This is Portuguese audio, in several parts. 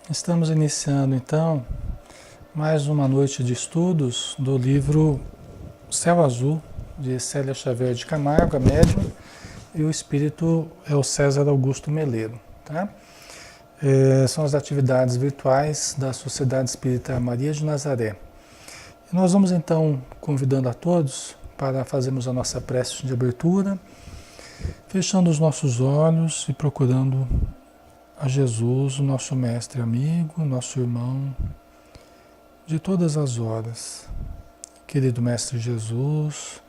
Estamos iniciando então mais uma noite de estudos do livro Céu Azul, de Célia Xavier de Camargo, a médium, e o espírito é o César Augusto Meleiro. Tá? São as atividades virtuais da Sociedade Espírita Maria de Nazaré. E nós vamos então convidando a todos para fazermos a nossa prece de abertura, fechando os nossos olhos e procurando a Jesus, o nosso mestre amigo, nosso irmão de todas as horas. Querido mestre Jesus,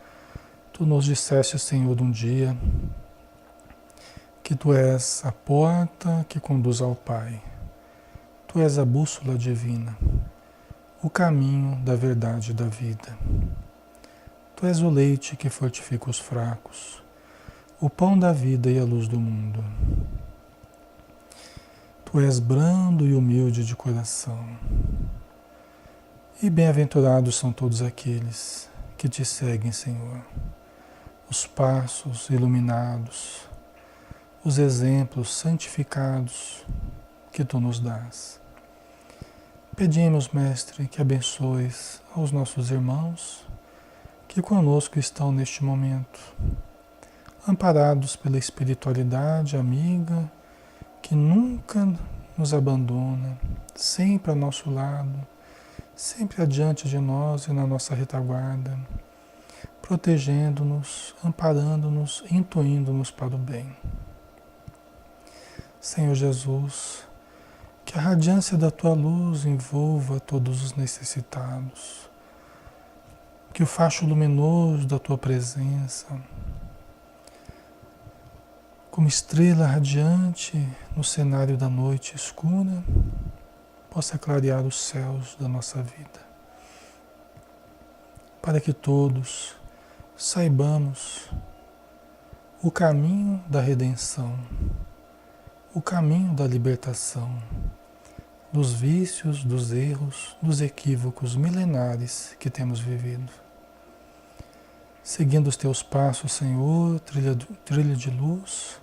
tu nos disseste, Senhor, um dia que tu és a porta que conduz ao Pai. Tu és a bússola divina, o caminho da verdade e da vida. Tu és o leite que fortifica os fracos, o pão da vida e a luz do mundo. Tu és brando e humilde de coração. E bem-aventurados são todos aqueles que te seguem, Senhor. Os passos iluminados, os exemplos santificados que tu nos dás. Pedimos, Mestre, que abençoes aos nossos irmãos que conosco estão neste momento, amparados pela espiritualidade amiga, que nunca nos abandona, sempre ao nosso lado, sempre adiante de nós e na nossa retaguarda, protegendo-nos, amparando-nos, intuindo-nos para o bem. Senhor Jesus, que a radiância da tua luz envolva todos os necessitados, que o facho luminoso da tua presença, como estrela radiante no cenário da noite escura, possa clarear os céus da nossa vida. Para que todos saibamos o caminho da redenção, o caminho da libertação, dos vícios, dos erros, dos equívocos milenares que temos vivido. Seguindo os teus passos, Senhor, trilha de luz,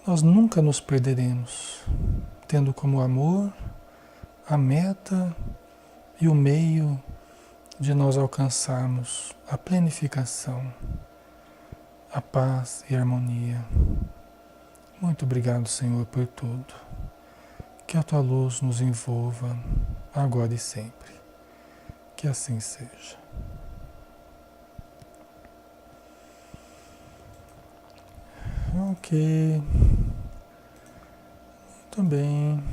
nós nunca nos perderemos, tendo como amor a meta e o meio de nós alcançarmos a plenificação, a paz e a harmonia. Muito obrigado, Senhor, por tudo. Que a tua luz nos envolva agora e sempre. Que assim seja. Ok. Muito bem.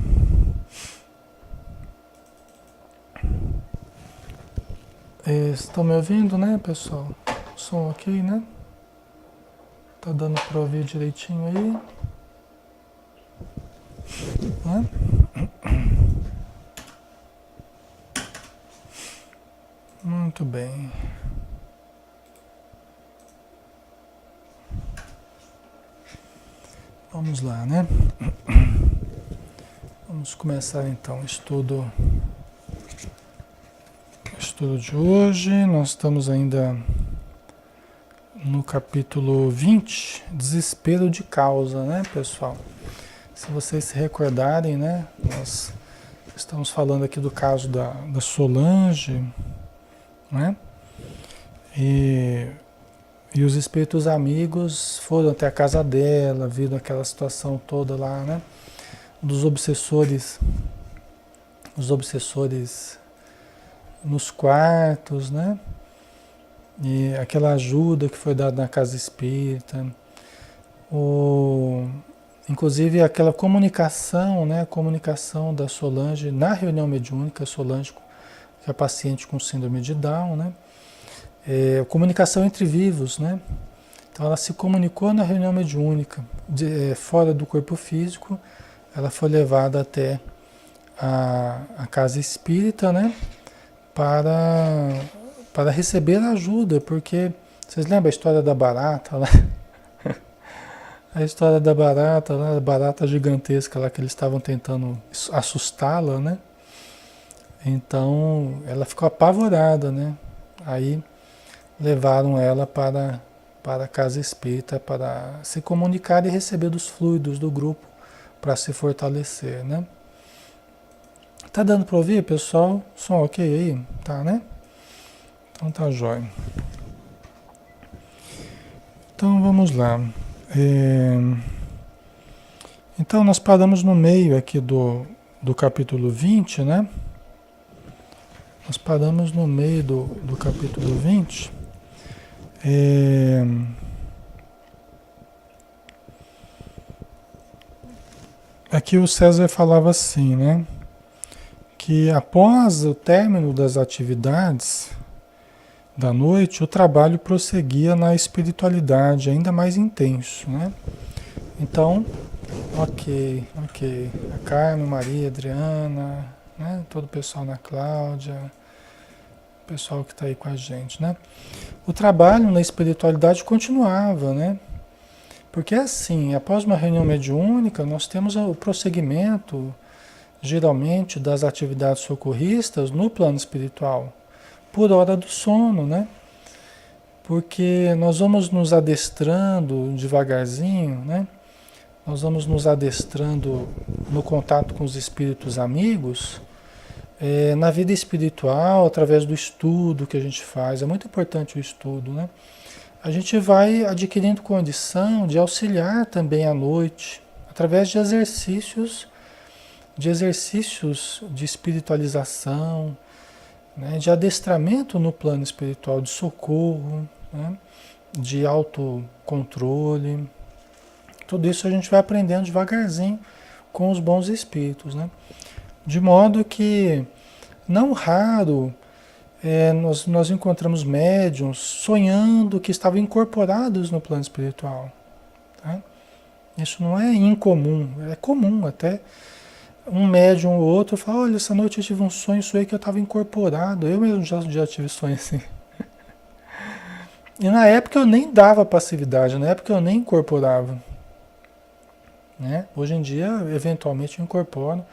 Estão me ouvindo, né, pessoal? Som ok, né? Tá dando para ouvir direitinho aí? Né? Muito bem. Vamos lá, né? Vamos começar então o estudo de hoje. Nós estamos ainda no capítulo 20, desespero de causa, né, pessoal? Se vocês se recordarem, né, nós estamos falando aqui do caso da Solange, né? E os espíritos amigos foram até a casa dela, viram aquela situação toda lá, né? Dos obsessores, os obsessores nos quartos, né? E aquela ajuda que foi dada na casa espírita, inclusive aquela comunicação, né? A comunicação da Solange na reunião mediúnica, Solange, que é paciente com síndrome de Down, né? Comunicação entre vivos, né? Então ela se comunicou na reunião mediúnica, fora do corpo físico, ela foi levada até a casa espírita, né? Para receber ajuda, porque vocês lembram a história da barata lá? A história da barata lá, a barata gigantesca lá que eles estavam tentando assustá-la, né? Então ela ficou apavorada, né? Aí levaram ela para a casa espírita para se comunicar e receber dos fluidos do grupo para se fortalecer, né? Tá dando para ouvir, pessoal? Som ok aí? Tá, né? Então tá jóia. Então vamos lá. Então nós paramos no meio aqui do capítulo 20, né? Nós paramos no meio do capítulo 20. Aqui o César falava assim, né? Que após o término das atividades da noite, o trabalho prosseguia na espiritualidade ainda mais intenso, né? Então, ok. A Carmen, Maria, Adriana, né? Todo o pessoal na Cláudia, o pessoal que está aí com a gente, né? O trabalho na espiritualidade continuava, né? Porque assim, após uma reunião mediúnica, nós temos o prosseguimento, geralmente, das atividades socorristas no plano espiritual, por hora do sono, né? Porque nós vamos nos adestrando devagarzinho, né? Nós vamos nos adestrando no contato com os espíritos amigos, na vida espiritual, através do estudo que a gente faz. É muito importante o estudo, né? A gente vai adquirindo condição de auxiliar também à noite, através de exercícios de espiritualização, né? De adestramento no plano espiritual, de socorro, né? De autocontrole. Tudo isso a gente vai aprendendo devagarzinho com os bons espíritos, né? De modo que, não raro, nós encontramos médiuns sonhando que estavam incorporados no plano espiritual. Tá? Isso não é incomum, é comum até. Um médium ou outro fala, olha, essa noite eu tive um sonho que eu estava incorporado. Eu mesmo já tive sonho assim. E na época eu nem dava passividade, na época eu nem incorporava. Né? Hoje em dia, eventualmente, eu incorporo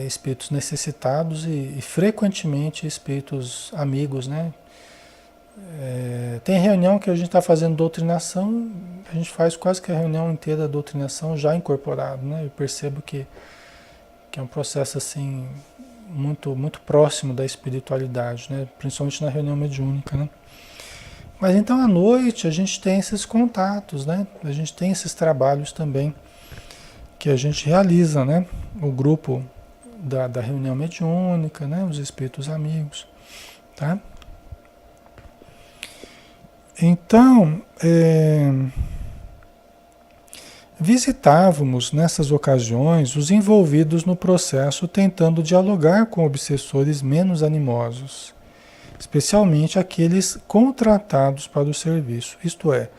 espíritos necessitados e frequentemente espíritos amigos, né? Tem reunião que a gente está fazendo doutrinação, a gente faz quase que a reunião inteira da doutrinação já incorporado, né? Eu percebo que é um processo assim muito, muito próximo da espiritualidade, né? Principalmente na reunião mediúnica, né? Mas então à noite a gente tem esses contatos, né? A gente tem esses trabalhos também que a gente realiza, né? O grupo da reunião mediúnica, né? Os espíritos amigos, tá? Então, visitávamos nessas ocasiões os envolvidos no processo tentando dialogar com obsessores menos animosos, especialmente aqueles contratados para o serviço, isto é,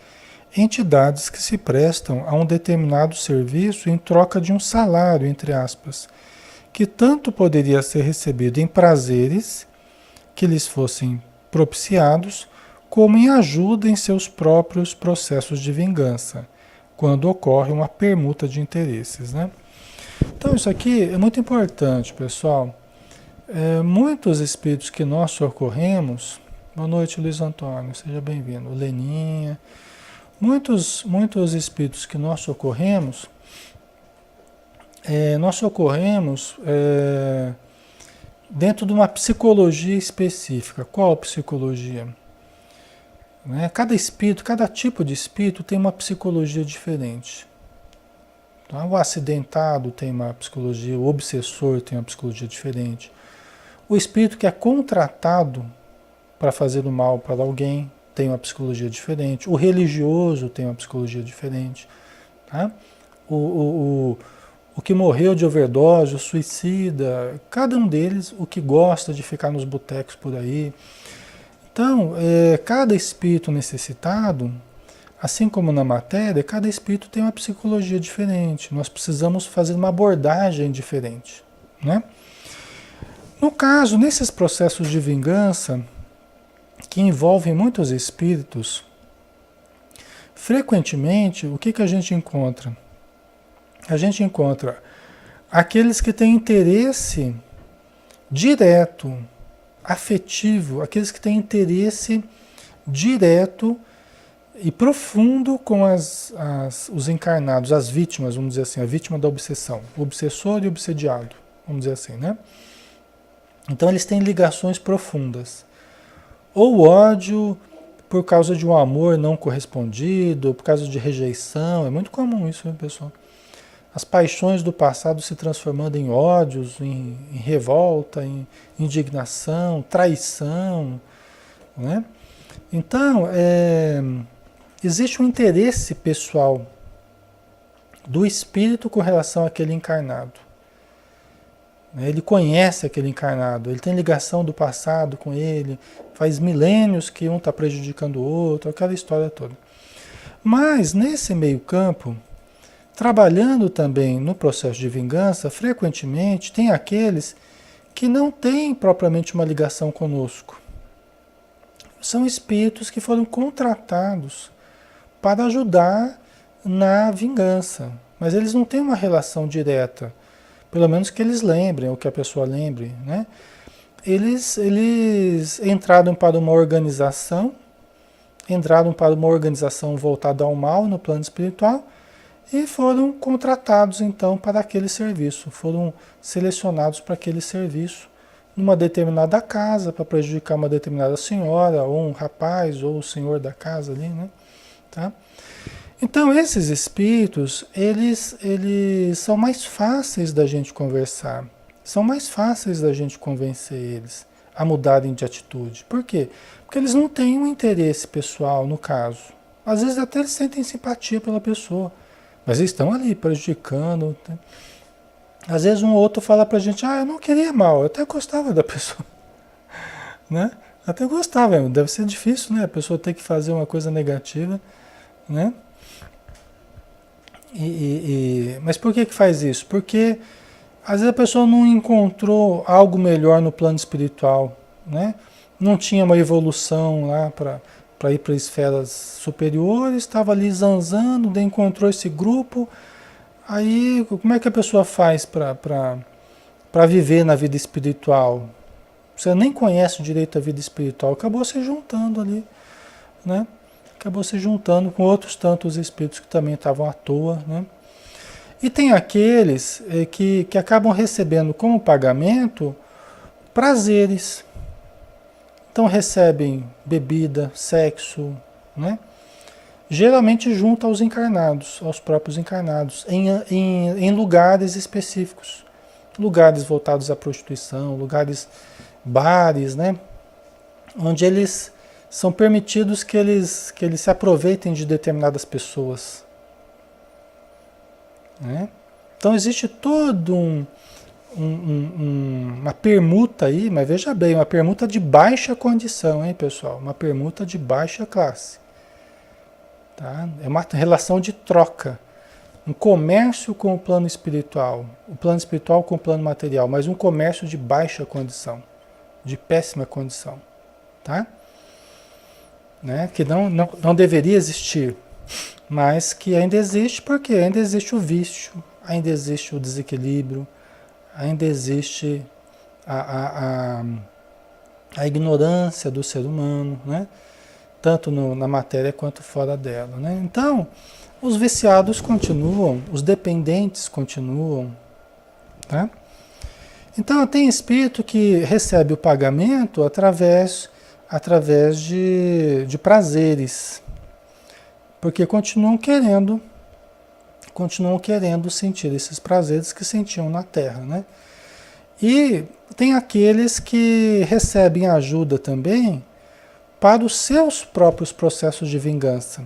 entidades que se prestam a um determinado serviço em troca de um salário, entre aspas, que tanto poderia ser recebido em prazeres que lhes fossem propiciados, como em ajuda em seus próprios processos de vingança, quando ocorre uma permuta de interesses, né? Então isso aqui é muito importante, pessoal. Muitos espíritos que nós socorremos, boa noite Luiz Antônio, seja bem-vindo, Leninha, muitos espíritos que nós socorremos dentro de uma psicologia específica. Qual psicologia? Né? Cada espírito, cada tipo de espírito tem uma psicologia diferente. Então, o acidentado tem uma psicologia, o obsessor tem uma psicologia diferente. O espírito que é contratado para fazer o mal para alguém tem uma psicologia diferente. O religioso tem uma psicologia diferente. Tá? O que morreu de overdose, o suicida, cada um deles, o que gosta de ficar nos botecos por aí. Então, cada espírito necessitado, assim como na matéria, cada espírito tem uma psicologia diferente. Nós precisamos fazer uma abordagem diferente, né? No caso, nesses processos de vingança, que envolvem muitos espíritos, frequentemente, o que a gente encontra? A gente encontra aqueles que têm interesse direto, afetivo, aqueles que têm interesse direto e profundo com os encarnados, as vítimas, vamos dizer assim, a vítima da obsessão, o obsessor e o obsediado, vamos dizer assim, né? Então eles têm ligações profundas. Ou ódio por causa de um amor não correspondido, ou por causa de rejeição, é muito comum isso, né, pessoal? As paixões do passado se transformando em ódios, em revolta, em indignação, traição, né? Então, existe um interesse pessoal do espírito com relação àquele encarnado. Ele conhece aquele encarnado, ele tem ligação do passado com ele, faz milênios que um está prejudicando o outro, aquela história toda. Mas, nesse meio campo, trabalhando também no processo de vingança, frequentemente tem aqueles que não têm propriamente uma ligação conosco. São espíritos que foram contratados para ajudar na vingança, mas eles não têm uma relação direta. Pelo menos que eles lembrem, ou que a pessoa lembre, né? Eles entraram para uma organização voltada ao mal no plano espiritual e foram contratados então para aquele serviço, foram selecionados para aquele serviço numa determinada casa para prejudicar uma determinada senhora, ou um rapaz, ou o senhor da casa ali, né? Tá? Então, esses espíritos, eles são mais fáceis da gente conversar, são mais fáceis da gente convencer eles a mudarem de atitude. Por quê? Porque eles não têm um interesse pessoal no caso. Às vezes até eles sentem simpatia pela pessoa, mas eles estão ali prejudicando. Tá? Às vezes um ou outro fala pra gente, eu não queria mal, eu até gostava da pessoa. Né? Até gostava, deve ser difícil, né? A pessoa ter que fazer uma coisa negativa, né? Mas por que faz isso? Porque às vezes a pessoa não encontrou algo melhor no plano espiritual, né? Não tinha uma evolução lá para ir para esferas superiores, estava ali zanzando, daí encontrou esse grupo. Aí como é que a pessoa faz para viver na vida espiritual? Você nem conhece direito a vida espiritual, acabou se juntando ali, né? Acabou se juntando com outros tantos espíritos que também estavam à toa, né? E tem aqueles que acabam recebendo como pagamento prazeres. Então recebem bebida, sexo, né? Geralmente junto aos encarnados, aos próprios encarnados, em lugares específicos. Lugares voltados à prostituição, lugares, bares, né? Onde eles são permitidos que eles se aproveitem de determinadas pessoas. Né? Então existe todo uma permuta aí, mas veja bem, uma permuta de baixa condição, hein, pessoal? Uma permuta de baixa classe. Tá? É uma relação de troca. Um comércio com o plano espiritual com o plano material, mas um comércio de baixa condição, de péssima condição. Tá? Né? Que não deveria existir, mas que ainda existe porque ainda existe o vício, ainda existe o desequilíbrio, ainda existe a ignorância do ser humano, né? Tanto na matéria quanto fora dela. Né? Então, os viciados continuam, os dependentes continuam. Tá? Então, tem espírito que recebe o pagamento através de prazeres, porque continuam querendo sentir esses prazeres que sentiam na Terra, né? E tem aqueles que recebem ajuda também para os seus próprios processos de vingança.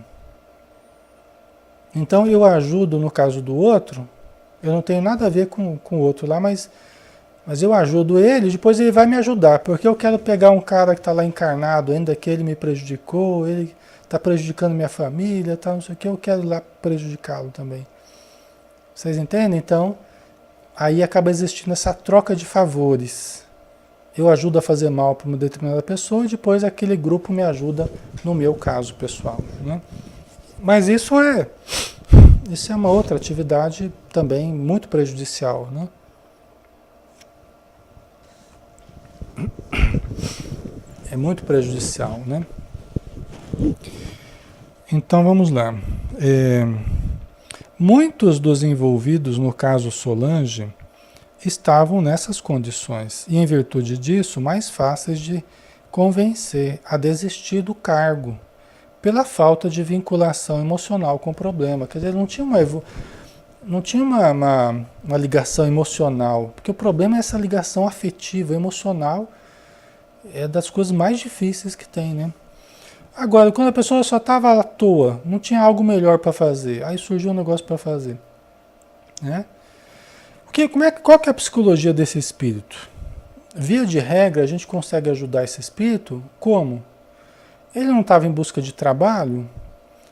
Então eu ajudo no caso do outro, eu não tenho nada a ver com o outro lá, mas eu ajudo ele, depois ele vai me ajudar, porque eu quero pegar um cara que está lá encarnado, ainda que ele me prejudicou, ele está prejudicando minha família, tá, não sei o que, eu quero lá prejudicá-lo também. Vocês entendem? Então, aí acaba existindo essa troca de favores. Eu ajudo a fazer mal para uma determinada pessoa e depois aquele grupo me ajuda no meu caso pessoal. Né? Mas isso é uma outra atividade também muito prejudicial, né? É muito prejudicial, né? Então vamos lá. Muitos dos envolvidos no caso Solange, estavam nessas condições e, em virtude disso, mais fáceis de convencer a desistir do cargo pela falta de vinculação emocional com o problema. Quer dizer, não tinha uma ligação emocional, porque o problema é essa ligação afetiva, emocional, é das coisas mais difíceis que tem, né? Agora, quando a pessoa só estava à toa, não tinha algo melhor para fazer, aí surgiu um negócio para fazer, né? Qual que é a psicologia desse espírito? Via de regra, a gente consegue ajudar esse espírito como? Ele não estava em busca de trabalho,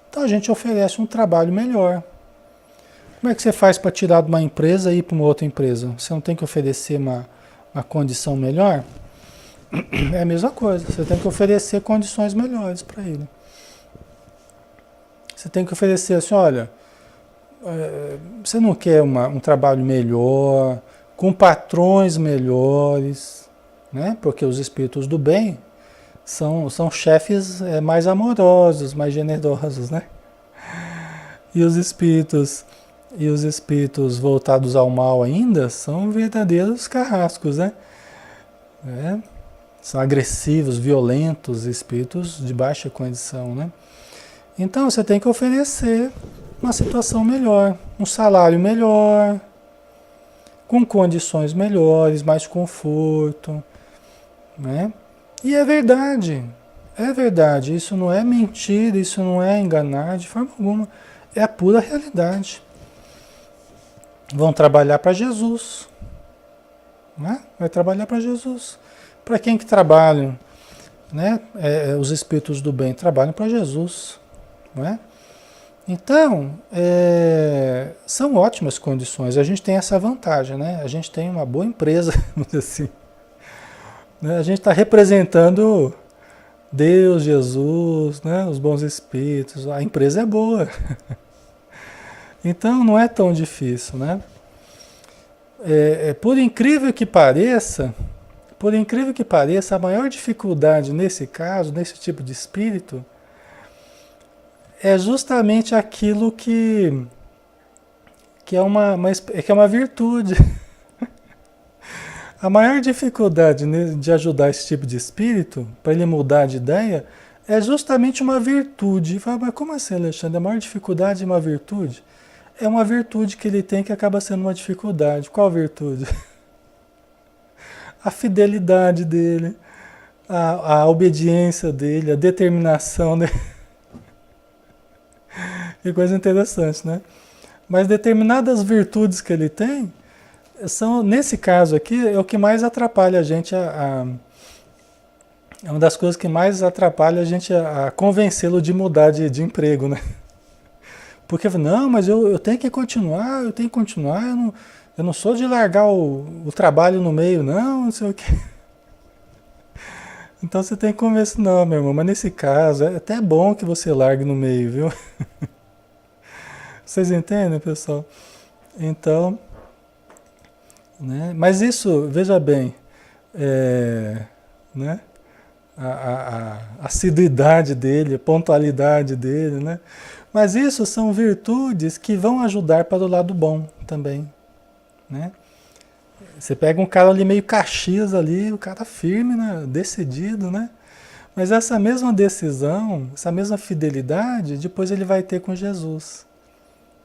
então a gente oferece um trabalho melhor. Como é que você faz para tirar de uma empresa e ir para uma outra empresa? Você não tem que oferecer uma condição melhor? É a mesma coisa, você tem que oferecer condições melhores para ele. Você tem que oferecer assim, olha, você não quer um trabalho melhor, com patrões melhores, né? Porque os espíritos do bem são chefes mais amorosos, mais generosos, né? E os espíritos voltados ao mal ainda são verdadeiros carrascos, né? São agressivos, violentos, espíritos de baixa condição, né? Então você tem que oferecer uma situação melhor, um salário melhor, com condições melhores, mais conforto, né? E é verdade, isso não é mentira, isso não é enganar de forma alguma, é a pura realidade. Vão trabalhar para Jesus, né? Vai trabalhar para Jesus. Para quem que trabalham, né? Os espíritos do bem trabalham para Jesus, não é? Então, são ótimas condições. A gente tem essa vantagem, né? A gente tem uma boa empresa, vamos dizer assim. Né? A gente está representando Deus, Jesus, né? Os bons espíritos. A empresa é boa. Então, não é tão difícil, né? Por incrível que pareça, a maior dificuldade nesse caso, nesse tipo de espírito, é justamente aquilo que é uma virtude. A maior dificuldade de ajudar esse tipo de espírito, para ele mudar de ideia, é justamente uma virtude. Fala, mas como assim, Alexandre? A maior dificuldade é uma virtude? É uma virtude que ele tem que acaba sendo uma dificuldade. Qual virtude? A fidelidade dele, a obediência dele, a determinação dele. Que coisa interessante, né? Mas determinadas virtudes que ele tem, nesse caso aqui, é o que mais atrapalha a gente é uma das coisas que mais atrapalha a gente a convencê-lo de mudar de emprego, né? Porque, não, mas eu tenho que continuar, eu não sou de largar o trabalho no meio, não sei o quê. Então você tem que convencer, não, meu irmão, mas nesse caso é até bom que você largue no meio, viu? Vocês entendem, pessoal? Então, né? Mas isso, veja bem, né? A assiduidade dele, a pontualidade dele, né? Mas isso são virtudes que vão ajudar para o lado bom também, né? Você pega um cara ali meio Caxias ali, o cara firme, né? Decidido, né? Mas essa mesma decisão, essa mesma fidelidade, depois ele vai ter com Jesus.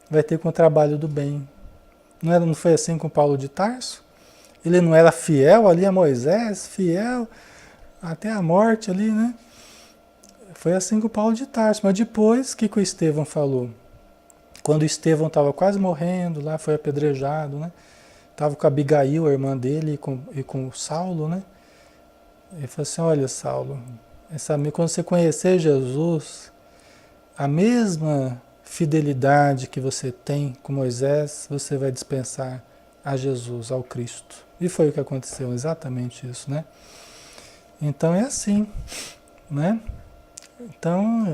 Vai ter com o trabalho do bem. Não foi assim com Paulo de Tarso? Ele não era fiel ali a Moisés, fiel até a morte ali, né? Foi assim com Paulo de Tarso. Mas depois, o que o Estevão falou? Quando o Estevão estava quase morrendo, lá foi apedrejado, né? Estava com a Abigail, a irmã dele, e com o Saulo, né? Ele falou assim, olha, Saulo, quando você conhecer Jesus, a mesma fidelidade que você tem com Moisés, você vai dispensar a Jesus, ao Cristo. E foi o que aconteceu, exatamente isso, né? Então é assim, né? Então,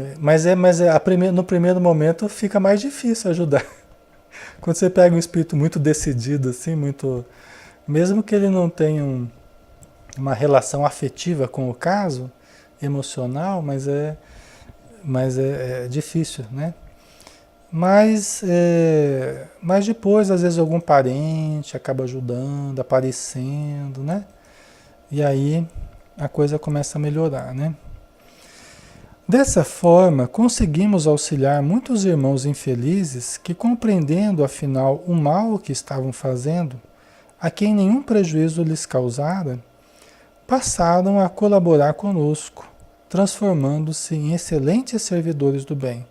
no primeiro momento fica mais difícil ajudar. Quando você pega um espírito muito decidido, assim, mesmo que ele não tenha uma relação afetiva com o caso, emocional, mas é difícil, né? Mas depois, às vezes, algum parente acaba ajudando, aparecendo, né? E aí a coisa começa a melhorar, né? Dessa forma, conseguimos auxiliar muitos irmãos infelizes que, compreendendo afinal o mal que estavam fazendo, a quem nenhum prejuízo lhes causara, passaram a colaborar conosco, transformando-se em excelentes servidores do bem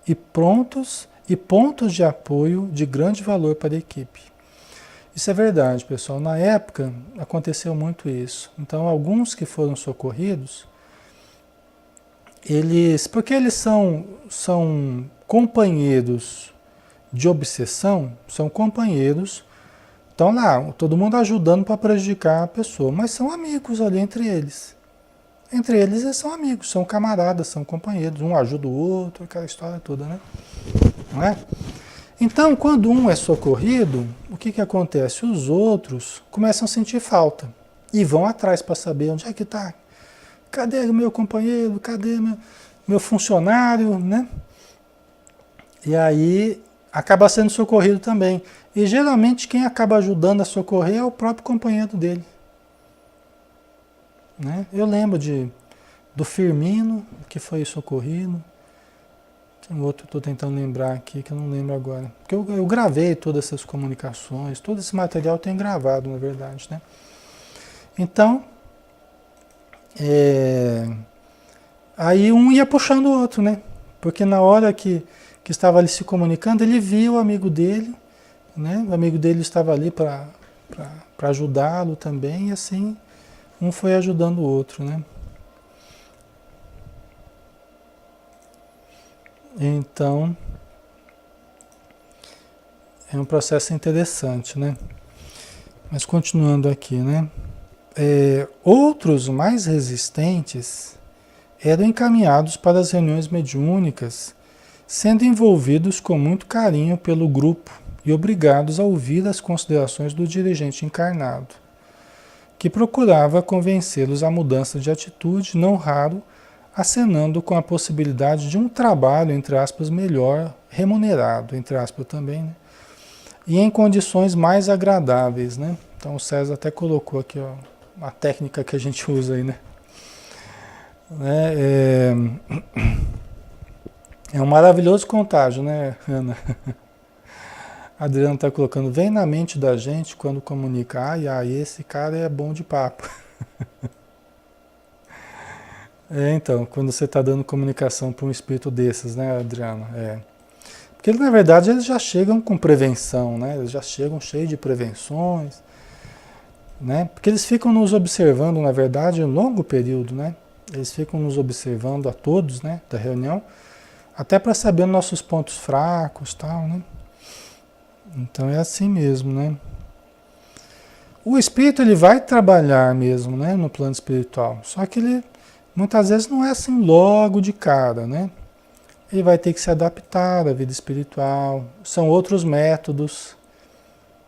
e prontos e pontos de apoio de grande valor para a equipe. Isso é verdade, pessoal. Na época aconteceu muito isso. Então, alguns que foram socorridos, porque eles são companheiros de obsessão, são companheiros, estão lá, todo mundo ajudando para prejudicar a pessoa, mas são amigos ali entre eles. Entre eles são amigos, são camaradas, são companheiros, um ajuda o outro, aquela história toda, né? Não é? Então, quando um é socorrido, o que acontece? Os outros começam a sentir falta e vão atrás para saber onde é que está. Cadê o meu companheiro? Cadê meu funcionário, né? E aí acaba sendo socorrido também. E geralmente quem acaba ajudando a socorrer é o próprio companheiro dele. Né? Eu lembro do Firmino, que foi socorrido. Tem outro que estou tentando lembrar aqui, que eu não lembro agora. Porque eu gravei todas essas comunicações, todo esse material eu tenho gravado, na verdade. Né? Então, aí um ia puxando o outro, né? Porque na hora que estava ali se comunicando, ele viu o amigo dele, né? O amigo dele estava ali para ajudá-lo também, e assim um foi ajudando o outro, né? Então, é um processo interessante, né? Mas continuando aqui, né? Outros mais resistentes eram encaminhados para as reuniões mediúnicas, sendo envolvidos com muito carinho pelo grupo e obrigados a ouvir as considerações do dirigente encarnado, que procurava convencê-los à mudança de atitude, não raro acenando com a possibilidade de um trabalho, entre aspas, melhor remunerado, entre aspas também, né? E em condições mais agradáveis, né? Então o César até colocou aqui, ó, uma técnica que a gente usa aí, né? É um maravilhoso contágio, né, Ana? A Adriana está colocando, vem na mente da gente quando comunica, esse cara é bom de papo. Então, quando você está dando comunicação para um espírito desses, né, Adriana? Porque, na verdade, eles já chegam com prevenção, né? Eles já chegam cheios de prevenções, né? Porque eles ficam nos observando, na verdade, em um longo período, né? Eles ficam nos observando a todos, né, da reunião, até para saber nossos pontos fracos, tal, né? Então é assim mesmo, né? O espírito ele vai trabalhar mesmo, né, no plano espiritual. Só que ele muitas vezes não é assim logo de cara, né? Ele vai ter que se adaptar à vida espiritual. São outros métodos,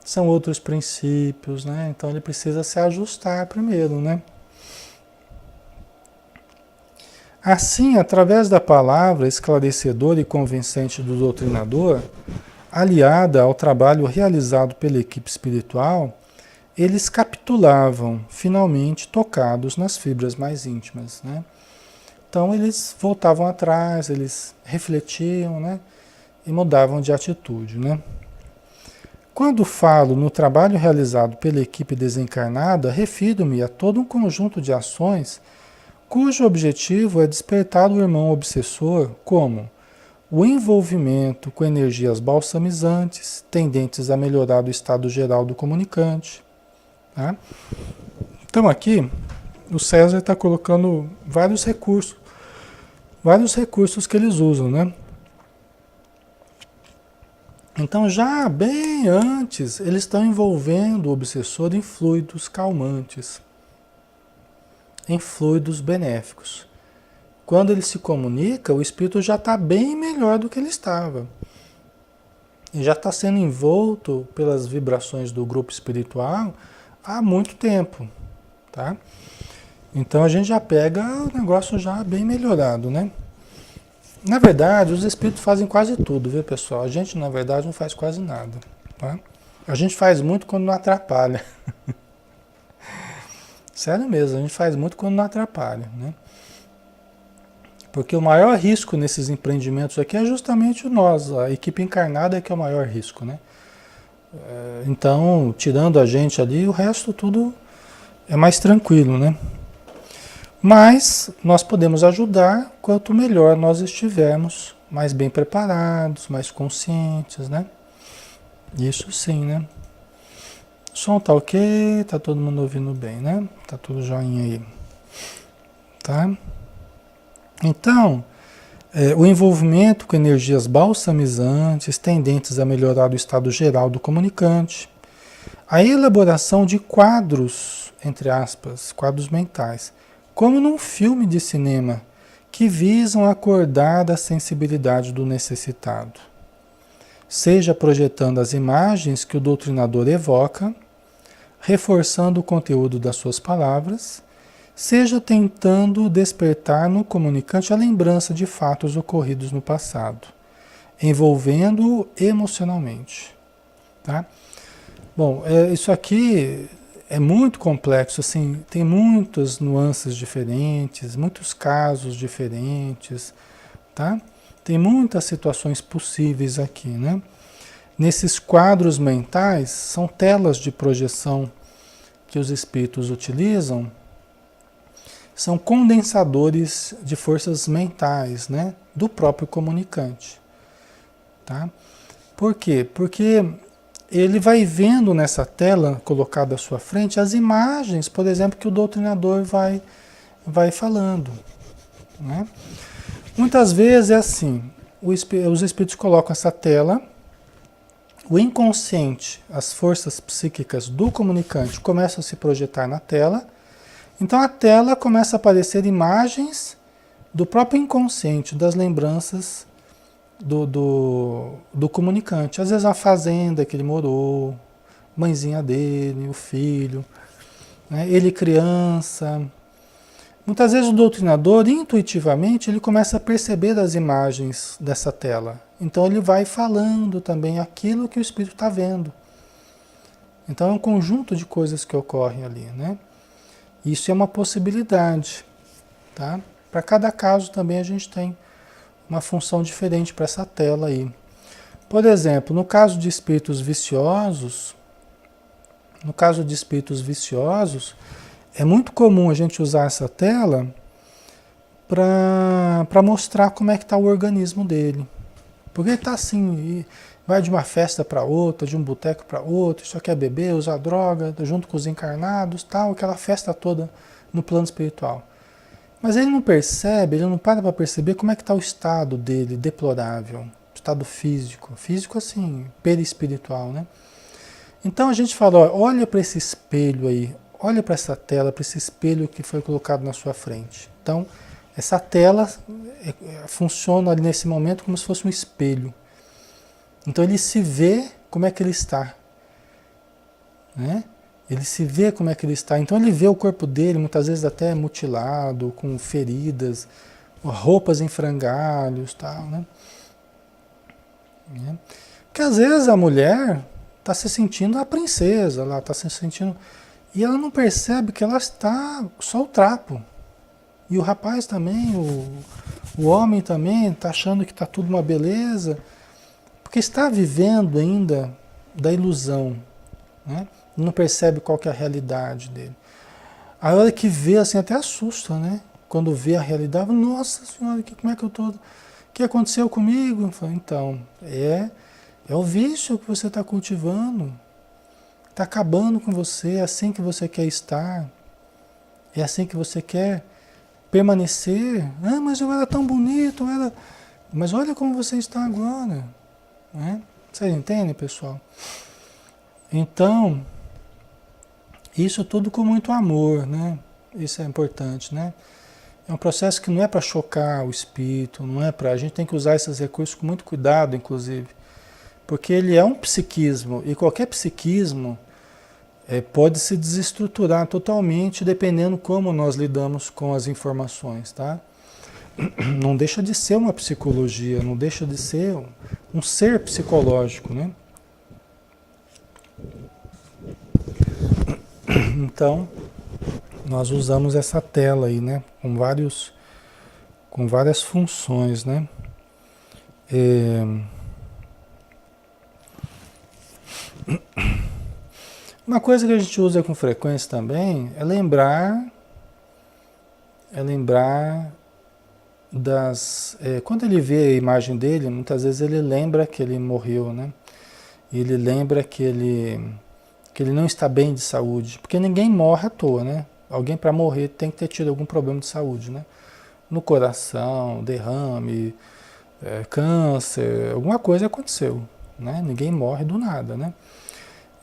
são outros princípios, né? Então ele precisa se ajustar primeiro, né? Assim, através da palavra esclarecedora e convincente do doutrinador, aliada ao trabalho realizado pela equipe espiritual, eles capitulavam, finalmente tocados nas fibras mais íntimas, né? Então eles voltavam atrás, eles refletiam, né? E mudavam de atitude, né? Quando falo no trabalho realizado pela equipe desencarnada, refiro-me a todo um conjunto de ações cujo objetivo é despertar o irmão obsessor como o envolvimento com energias balsamizantes, tendentes a melhorar o estado geral do comunicante. Tá? Então aqui o César está colocando vários recursos que eles usam, né? Então já bem antes eles estão envolvendo o obsessor em fluidos calmantes, em fluidos benéficos. Quando ele se comunica, o espírito já está bem melhor do que ele estava. E já está sendo envolto pelas vibrações do grupo espiritual há muito tempo, tá? Então a gente já pega o negócio já bem melhorado, né? Na verdade, os espíritos fazem quase tudo, viu, pessoal? A gente, na verdade, não faz quase nada, tá? A gente faz muito quando não atrapalha. Sério mesmo, a gente faz muito quando não atrapalha, né? Porque o maior risco nesses empreendimentos aqui é justamente nós, a equipe encarnada é que é o maior risco, né? Então, tirando a gente ali, o resto tudo é mais tranquilo, né? Mas nós podemos ajudar quanto melhor nós estivermos mais bem preparados, mais conscientes, né? Isso sim, né? O som tá ok, tá todo mundo ouvindo bem, né? Tá tudo joinha aí, tá? Então, o envolvimento com energias balsamizantes tendentes a melhorar o estado geral do comunicante, a elaboração de quadros, entre aspas, quadros mentais, como num filme de cinema, que visam acordar a sensibilidade do necessitado, seja projetando as imagens que o doutrinador evoca, reforçando o conteúdo das suas palavras, seja tentando despertar no comunicante a lembrança de fatos ocorridos no passado, envolvendo-o emocionalmente. Tá? Bom, isso aqui é muito complexo, assim, tem muitas nuances diferentes, muitos casos diferentes, tá? Tem muitas situações possíveis aqui, né? Nesses quadros mentais, são telas de projeção que os espíritos utilizam, são condensadores de forças mentais, né? Do próprio comunicante, tá? Por quê? Porque ele vai vendo nessa tela colocada à sua frente as imagens, por exemplo, que o doutrinador vai falando, né? Muitas vezes é assim, os espíritos colocam essa tela, o inconsciente, as forças psíquicas do comunicante começam a se projetar na tela, então a tela começa a aparecer imagens do próprio inconsciente, das lembranças do comunicante. Às vezes a fazenda que ele morou, mãezinha dele, o filho, né? Ele criança. Muitas vezes o doutrinador, intuitivamente, ele começa a perceber as imagens dessa tela. Então ele vai falando também aquilo que o espírito está vendo. Então é um conjunto de coisas que ocorrem ali, né? Isso é uma possibilidade, tá? Para cada caso também a gente tem uma função diferente para essa tela aí. Por exemplo, no caso de espíritos viciosos, é muito comum a gente usar essa tela para mostrar como é que está o organismo dele. Porque ele está assim, vai de uma festa para outra, de um boteco para outro, só quer beber, usar droga, junto com os encarnados, tal, aquela festa toda no plano espiritual. Mas ele não percebe, ele não para perceber como é que está o estado dele, deplorável, o estado físico. Físico assim, perispiritual, né? Então a gente fala, ó, olha para esse espelho aí, olha para essa tela, para esse espelho que foi colocado na sua frente. Então, essa tela funciona ali nesse momento como se fosse um espelho. Então ele se vê como é que ele está, né? Ele se vê como é que ele está. Então ele vê o corpo dele, muitas vezes até mutilado, com feridas, roupas em frangalhos, tal, né? Porque às vezes a mulher está se sentindo a princesa, ela está se sentindo... E ela não percebe que ela está só o trapo. E o rapaz também, o homem também, está achando que está tudo uma beleza, porque está vivendo ainda da ilusão, né? Não percebe qual que é a realidade dele. A hora que vê, assim, até assusta, né? Quando vê a realidade, nossa senhora, como é que eu tô? O que aconteceu comigo? Então, é o vício que você está cultivando. Está acabando com você, é assim que você quer estar. É assim que você quer permanecer. Ah, mas eu era tão bonito, eu era... Mas olha como você está agora, né? Vocês entendem, pessoal? Então, isso tudo com muito amor, né? Isso é importante, né? É um processo que não é para chocar o espírito, não é para... A gente tem que usar esses recursos com muito cuidado, inclusive. Porque ele é um psiquismo, e qualquer psiquismo pode se desestruturar totalmente dependendo como nós lidamos com as informações, tá? Não deixa de ser uma psicologia, não deixa de ser um ser psicológico, né? Então, nós usamos essa tela aí, né? Com várias funções, né? É, uma coisa que a gente usa com frequência também é lembrar quando ele vê a imagem dele, muitas vezes ele lembra que ele morreu, né? E ele lembra que ele não está bem de saúde, porque ninguém morre à toa, né? Alguém para morrer tem que ter tido algum problema de saúde, né? No coração, derrame, câncer, alguma coisa aconteceu, né? Ninguém morre do nada, né?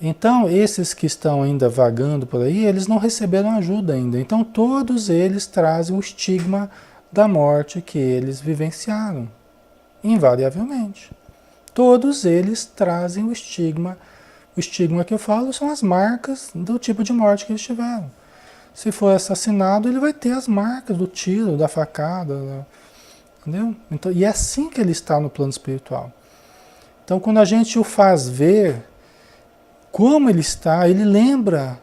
Então, esses que estão ainda vagando por aí, eles não receberam ajuda ainda. Então, todos eles trazem o estigma da morte que eles vivenciaram, invariavelmente. Todos eles trazem o estigma. O estigma que eu falo são as marcas do tipo de morte que eles tiveram. Se for assassinado, ele vai ter as marcas do tiro, da facada, entendeu? Então, e é assim que ele está no plano espiritual. Então, quando a gente o faz ver como ele está, ele lembra,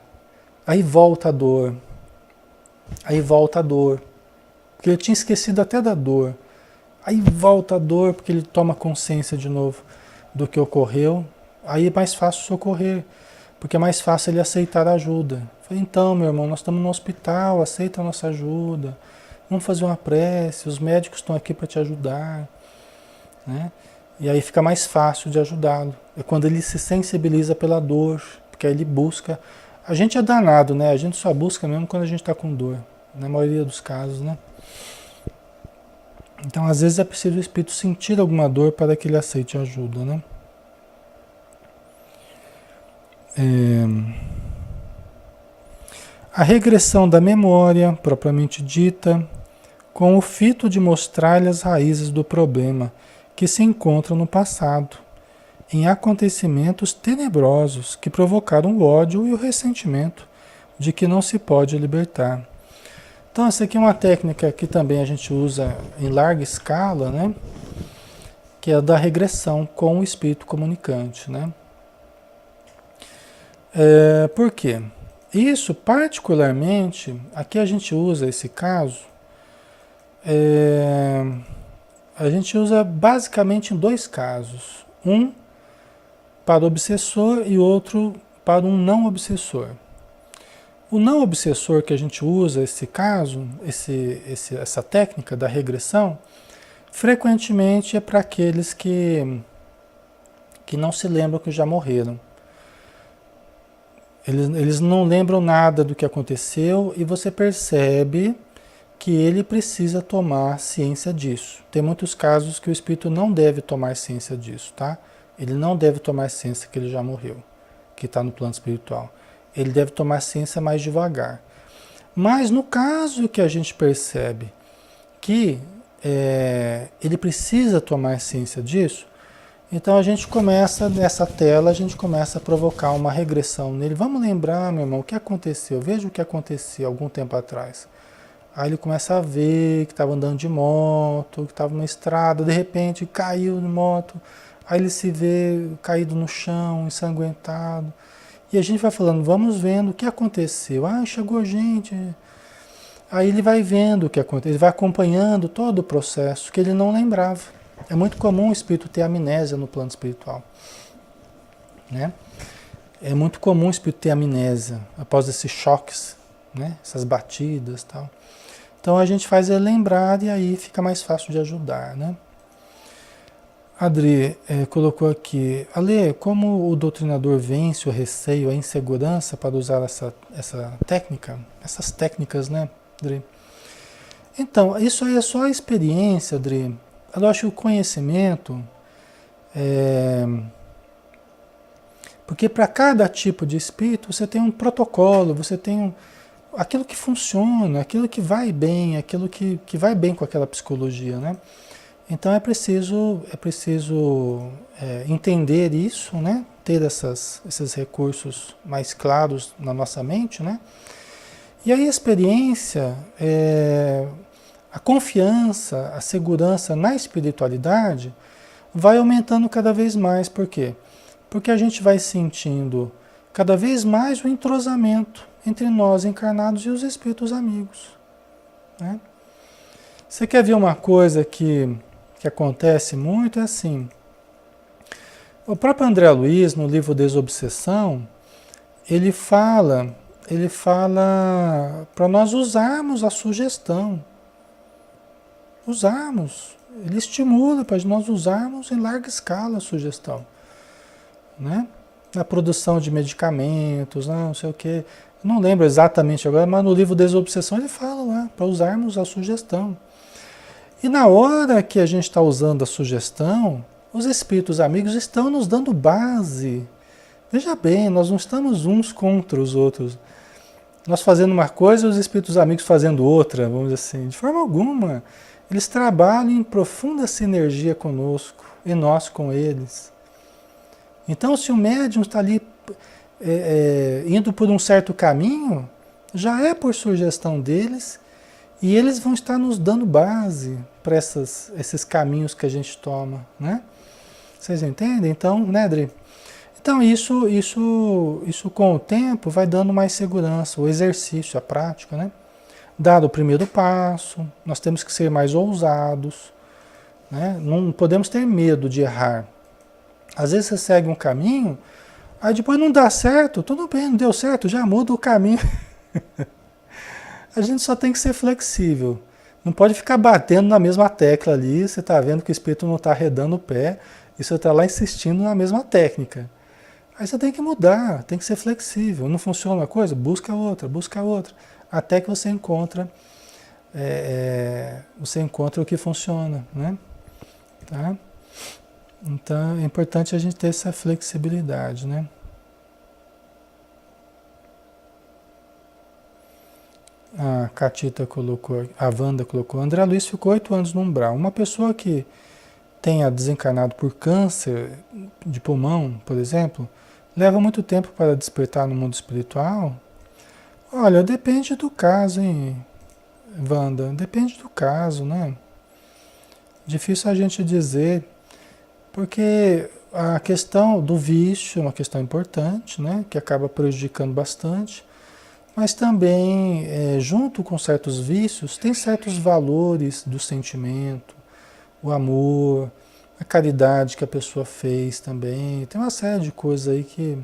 aí volta a dor, porque ele tinha esquecido até da dor, aí volta a dor, porque ele toma consciência de novo do que ocorreu, aí é mais fácil socorrer, porque é mais fácil ele aceitar a ajuda. Falei, então, meu irmão, nós estamos no hospital, aceita a nossa ajuda, vamos fazer uma prece, os médicos estão aqui para te ajudar, né? E aí fica mais fácil de ajudá-lo. É quando ele se sensibiliza pela dor, porque aí ele busca. A gente é danado, né? A gente só busca mesmo quando a gente está com dor, na maioria dos casos, né? Então, às vezes é preciso o espírito sentir alguma dor para que ele aceite ajuda, né? A regressão da memória, propriamente dita, com o fito de mostrar-lhe as raízes do problema que se encontram no passado, em acontecimentos tenebrosos que provocaram o ódio e o ressentimento de que não se pode libertar. Então, essa aqui é uma técnica que também a gente usa em larga escala, né? Que é a da regressão com o espírito comunicante, né? Por quê? Isso, particularmente, aqui a gente usa esse caso, a gente usa basicamente em dois casos. Um para o obsessor e outro para um não obsessor. O não obsessor que a gente usa, esse caso, essa técnica da regressão, frequentemente é para aqueles que não se lembram que já morreram. Eles não lembram nada do que aconteceu e você percebe que ele precisa tomar ciência disso. Tem muitos casos que o espírito não deve tomar ciência disso, tá? Ele não deve tomar ciência que ele já morreu, que está no plano espiritual. Ele deve tomar ciência mais devagar. Mas no caso que a gente percebe que ele precisa tomar ciência disso, então a gente começa, nessa tela, a gente começa a provocar uma regressão nele. Vamos lembrar, meu irmão, o que aconteceu? Veja o que aconteceu algum tempo atrás. Aí ele começa a ver que estava andando de moto, que estava numa estrada, de repente caiu de moto. Aí ele se vê caído no chão, ensanguentado. E a gente vai falando, vamos vendo o que aconteceu. Ah, chegou gente. Aí ele vai vendo o que aconteceu, ele vai acompanhando todo o processo que ele não lembrava. É muito comum o espírito ter amnésia no plano espiritual, né? É muito comum o espírito ter amnésia após esses choques, né? Essas batidas e tal. Então a gente faz ele lembrar e aí fica mais fácil de ajudar, né? Adri colocou aqui, Ale, como o doutrinador vence o receio, a insegurança para usar essa técnica? Essas técnicas, né, Adri? Então, isso aí é só a experiência, Adri. Eu acho que o conhecimento, porque para cada tipo de espírito você tem um protocolo, você tem aquilo que funciona, aquilo que vai bem, aquilo que vai bem com aquela psicologia, né? Então é preciso entender isso, né? Ter esses recursos mais claros na nossa mente, né? E aí a experiência, a confiança, a segurança na espiritualidade vai aumentando cada vez mais. Por quê? Porque a gente vai sentindo cada vez mais o entrosamento entre nós encarnados e os espíritos amigos, né? Você quer ver uma coisa que acontece muito? É assim, o próprio André Luiz, no livro Desobsessão, ele fala para nós usarmos a sugestão, usarmos, ele estimula para nós usarmos em larga escala a sugestão, né? Na produção de medicamentos, não sei o quê. Não lembro exatamente agora, mas no livro Desobsessão ele fala lá, para usarmos a sugestão. E na hora que a gente está usando a sugestão, os espíritos amigos estão nos dando base. Veja bem, nós não estamos uns contra os outros. Nós fazendo uma coisa e os espíritos amigos fazendo outra, vamos dizer assim. De forma alguma. Eles trabalham em profunda sinergia conosco e nós com eles. Então, se o médium está ali indo por um certo caminho, já é por sugestão deles e eles vão estar nos dando base para esses caminhos que a gente toma, né? Vocês entendem? Então, né, Dri? Então, isso com o tempo vai dando mais segurança, o exercício, a prática, né? Dado o primeiro passo, nós temos que ser mais ousados, né? Não podemos ter medo de errar. Às vezes você segue um caminho, aí depois não dá certo, tudo bem, não deu certo, já muda o caminho. A gente só tem que ser flexível. Não pode ficar batendo na mesma tecla ali, você está vendo que o espírito não está arredando o pé, e você está lá insistindo na mesma técnica. Aí você tem que mudar, tem que ser flexível. Não funciona uma coisa? Busca outra. Até que você encontra o que funciona, né? Tá? Então é importante a gente ter essa flexibilidade, né? A Catita colocou, a Wanda colocou, André Luiz ficou 8 anos no umbral. Uma pessoa que tenha desencarnado por câncer de pulmão, por exemplo, leva muito tempo para despertar no mundo espiritual? Olha, depende do caso, hein, Wanda? Depende do caso, né? Difícil a gente dizer, porque a questão do vício é uma questão importante, né? Que acaba prejudicando bastante. Mas também, junto com certos vícios, tem certos valores do sentimento, o amor, a caridade que a pessoa fez também. Tem uma série de coisas aí que,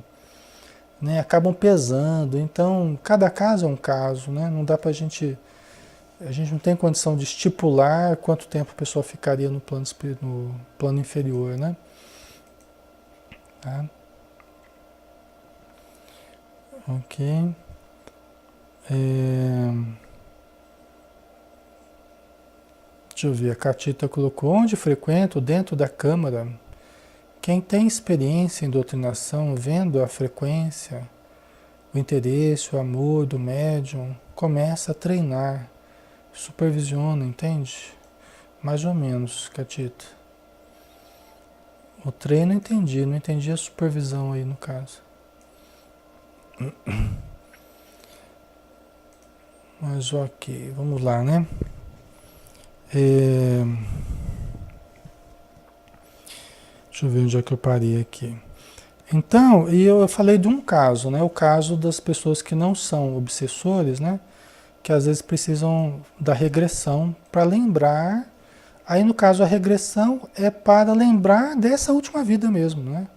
né, acabam pesando. Então, cada caso é um caso, né? Não dá pra gente... A gente não tem condição de estipular quanto tempo a pessoa ficaria no plano inferior, né? Tá? Ok. Deixa eu ver, a Catita colocou, onde frequento, dentro da Câmara, quem tem experiência em doutrinação, vendo a frequência, o interesse, o amor do médium, começa a treinar, supervisiona, entende? Mais ou menos, Catita. O treino entendi, não entendi a supervisão aí no caso. Mas ok, vamos lá, né? Deixa eu ver onde é que eu parei aqui. Então, e eu falei de um caso, né? O caso das pessoas que não são obsessores, né? Que às vezes precisam da regressão para lembrar. Aí, no caso, a regressão é para lembrar dessa última vida mesmo, né?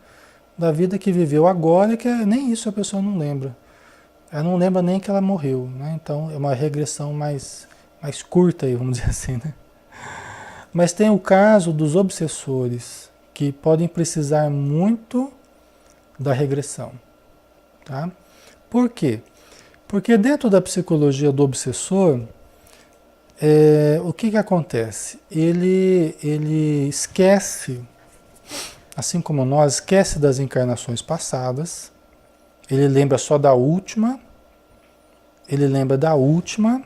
Da vida que viveu agora, que nem isso a pessoa não lembra. Ela não lembra nem que ela morreu, né? Então, é uma regressão mais curta, aí, vamos dizer assim, né? Mas tem o caso dos obsessores, que podem precisar muito da regressão, tá? Por quê? Porque dentro da psicologia do obsessor, o que acontece? Ele esquece, assim como nós, esquece das encarnações passadas, ele lembra só da última, ele lembra da última,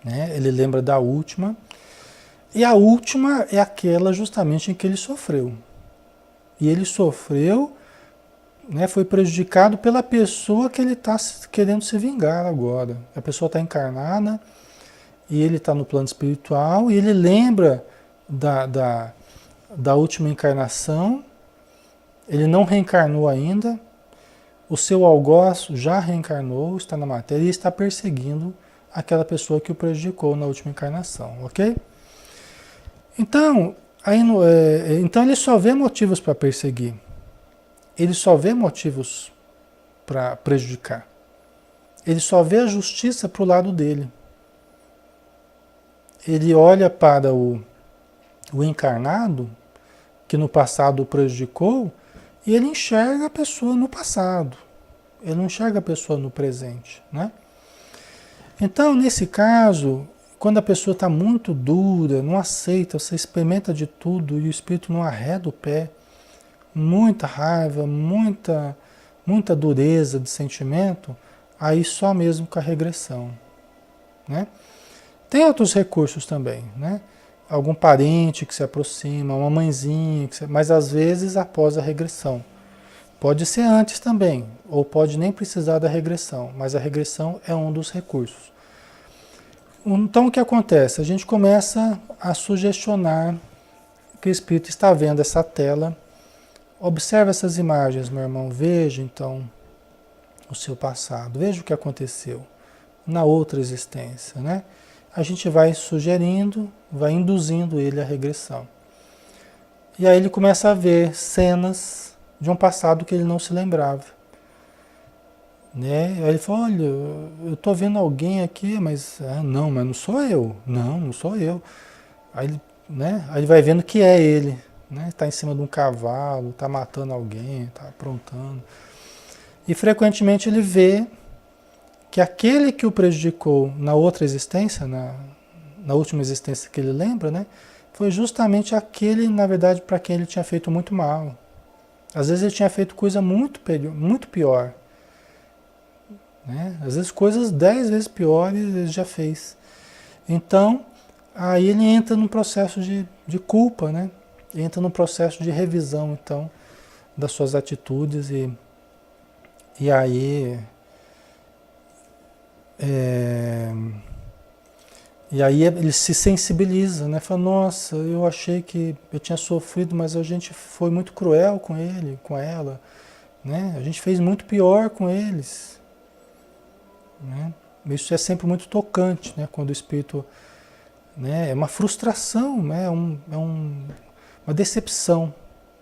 né? Ele lembra da última, e a última é aquela justamente em que ele sofreu. E ele sofreu, né, foi prejudicado pela pessoa que ele está querendo se vingar agora. A pessoa está encarnada e ele está no plano espiritual, e ele lembra da última encarnação, ele não reencarnou ainda, o seu algoz já reencarnou, está na matéria e está perseguindo aquela pessoa que o prejudicou na última encarnação, ok? Então, então ele só vê motivos para perseguir, ele só vê motivos para prejudicar, ele só vê a justiça para o lado dele. Ele olha para o encarnado, que no passado o prejudicou, e ele enxerga a pessoa no passado, ele não enxerga a pessoa no presente, né? Então, nesse caso, quando a pessoa está muito dura, não aceita, você experimenta de tudo e o espírito não arreda o pé, muita raiva, muita dureza de sentimento, aí só mesmo com a regressão, né? Tem outros recursos também, né? Algum parente que se aproxima, uma mãezinha, mas às vezes após a regressão. Pode ser antes também, ou pode nem precisar da regressão, mas a regressão é um dos recursos. Então o que acontece? A gente começa a sugestionar que o espírito está vendo essa tela. Observe essas imagens, meu irmão. Veja então o seu passado. Veja o que aconteceu na outra existência, né? A gente vai sugerindo, vai induzindo ele à regressão. E aí ele começa a ver cenas de um passado que ele não se lembrava, né? Aí ele fala, olha, eu estou vendo alguém aqui, mas não sou eu. Não sou eu. Aí, né? Aí ele vai vendo que é ele, né? Está em cima de um cavalo, está matando alguém, está aprontando. E frequentemente ele vê que aquele que o prejudicou na outra existência, na última existência que ele lembra, né, foi justamente aquele, na verdade, para quem ele tinha feito muito mal. Às vezes ele tinha feito coisa muito pior. Né? Às vezes coisas 10 vezes piores ele já fez. Então, aí ele entra num processo de culpa, né? Entra num processo de revisão, então, das suas atitudes e aí... E aí ele se sensibiliza, né? Fala, nossa, eu achei que eu tinha sofrido, mas a gente foi muito cruel com ele, com ela, né? A gente fez muito pior com eles, né? Isso é sempre muito tocante, né? Quando o espírito, né? É uma frustração, né? Uma decepção,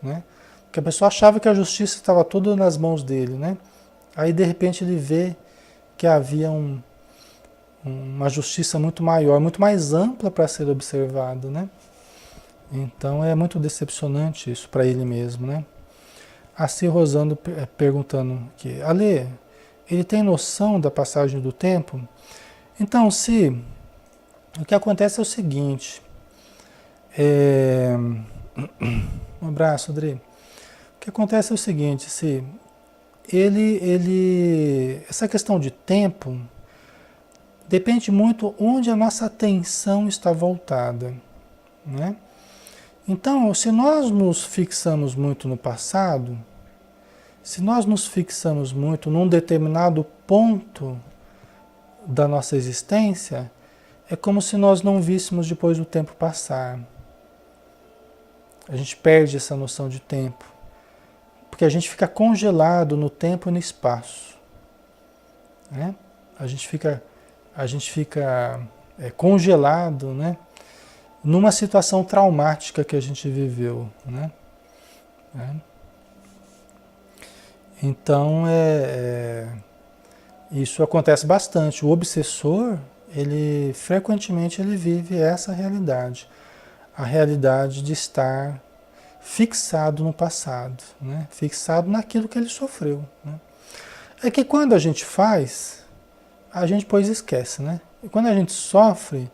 né? Porque a pessoa achava que a justiça estava toda nas mãos dele, né? Aí de repente ele vê que havia uma justiça muito maior, muito mais ampla para ser observada, né? Então é muito decepcionante isso para ele mesmo, né? Assim, Rosando perguntando aqui, Ale, ele tem noção da passagem do tempo? Então, o que acontece é o seguinte, um abraço, André. O que acontece é o seguinte, essa questão de tempo depende muito onde a nossa atenção está voltada, né? Então, se nós nos fixamos muito no passado, se nós nos fixamos muito num determinado ponto da nossa existência, é como se nós não víssemos depois do tempo passar. A gente perde essa noção de tempo, porque a gente fica congelado no tempo e no espaço, né? A gente fica congelado, né? Numa situação traumática que a gente viveu, né? Então, isso acontece bastante. O obsessor, frequentemente ele vive essa realidade. A realidade de estar fixado no passado, né? Fixado naquilo que ele sofreu, né? É que quando a gente faz, a gente depois esquece, né? E quando a gente sofre,